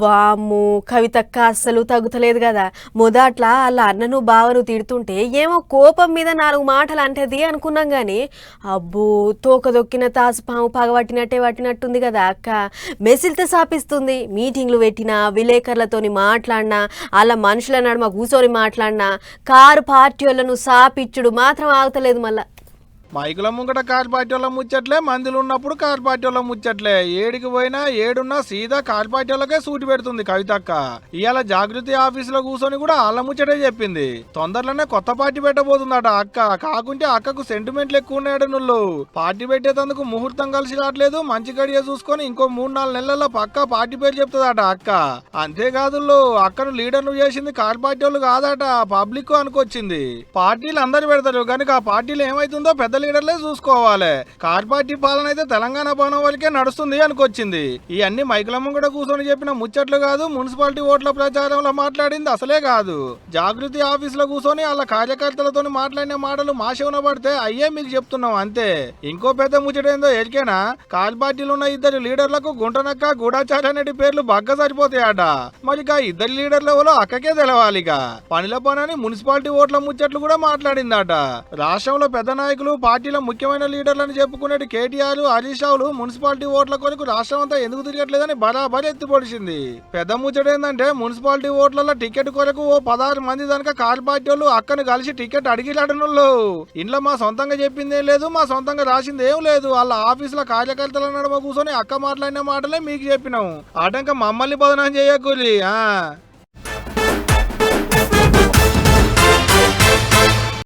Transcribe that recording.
వామ్మో కవితక్క అస్సలు తగ్గుతలేదు కదా. మొదట్ల వాళ్ళ అన్నను బావను తిడుతుంటే ఏమో కోపం మీద 4 మాటలు అంటది అనుకున్నాం గాని అబ్బో తోకదొక్కిన తాసుపాము పగబట్టినట్టే పట్టినట్టుంది కదా అక్క. మెసిల్తో సాపిస్తుంది. మీటింగ్లు పెట్టినా విలేకరులతోని మాట్లాడినా వాళ్ళ మనుషుల నడుమ కూర్చొని మాట్లాడినా కారు పార్టీ వాళ్ళను సాపిచ్చుడు మాత్రం ఆగుతలేదు. మళ్ళా మైకుల ముంగట కార్ పార్టీ వాళ్ళ ముచ్చట్లే, మందులు ఉన్నప్పుడు కార్ పార్టీ వాళ్ళ ముచ్చట్లే. ఏడికి పోయినా ఏడున్నా సీదా కార్ పార్టీ వాళ్ళకే సూటి పెడుతుంది కవితక్క. ఇవాళ జాగృతి ఆఫీసులో కూర్చొని కూడా వాళ్ళ ముచ్చటే చెప్పింది. తొందరలోనే కొత్త పార్టీ పెట్టబోతుందట అక్క. కాకుంటే అక్కకు సెంటిమెంట్లు ఎక్కువ ఉన్నాయట. నువ్వు పార్టీ పెట్టేందుకు ముహూర్తం కలిసి రావట్లేదు, మంచి గడియ చూసుకొని ఇంకో 3-4 నెలల్లో పక్కా పార్టీ పేరు చెప్తుందట అక్క. అంతేకాదు అక్కను లీడర్లు చేసింది కార్ పార్టీ వాళ్ళు కాదట, పబ్లిక్ అనుకొచ్చింది. పార్టీలు అందరు పెడతారు కనుక ఆ పార్టీలు ఏమైతుందో పెద్ద లీడర్లే చూసుకోవాలి. కార్ పార్టీ పాలన అయితే తెలంగాణ భవనం వరకే నడుస్తుంది అనుకొచ్చింది. ఇవన్నీ మైకులమ్మ కూడా కూర్చొని చెప్పిన ముచ్చట్లు కాదు, మున్సిపాలిటీ ఓట్ల ప్రచారంలో మాట్లాడింది అసలే కాదు. జాగృతి ఆఫీసులో కూర్చొని వాళ్ళ కార్యకర్తలతో మాట్లాడిన మాటలు మాషవున పడితే అయ్యే మీకు చెప్తున్నాం అంతే. ఇంకో పెద్ద ముచ్చటేందో ఎరికేనా, కార్ పార్టీలు ఉన్న 2 లీడర్లకు గుంటనక్క గూఢాచార్య అనే పేర్లు బగ్గ సరిపోతాయట. మరి ఇక 2 లీడర్ల ఎవరో అక్కకే తెలవాలిగా. పనిల పనని మున్సిపాలిటీ ఓట్ల ముచ్చట్లు కూడా మాట్లాడిందట. రాష్ట్రంలో పెద్ద నాయకులు పార్టీల ముఖ్యమైన లీడర్లను చెప్పుకునేది కేటీఆర్, హరీష్ రావులు మున్సిపాలిటీ ఓట్ల కొరకు రాష్ట్రం అంతా ఎందుకు తిరగట్లేదని బరాబర్ ఎత్తిపొడిచింది. పెద్ద ముచ్చట ఏంటంటే మున్సిపాలిటీ ఓట్లలో టికెట్ కొరకు ఓ 16 మంది దానిక కార్ పార్టీ వాళ్ళు అక్కను కలిసి టికెట్ అడిగిలాడనుళ్ళు. ఇంట్లో మా సొంతంగా చెప్పిందేం లేదు, మా సొంతంగా రాసింది ఏం లేదు. వాళ్ళ ఆఫీసుల కార్యకర్తల నడుమ కూర్చొని అక్క మాట్లాడిన మాటలే మీకు చెప్పినాం. ఆటంక మమ్మల్ని బదనం చేయకూలి.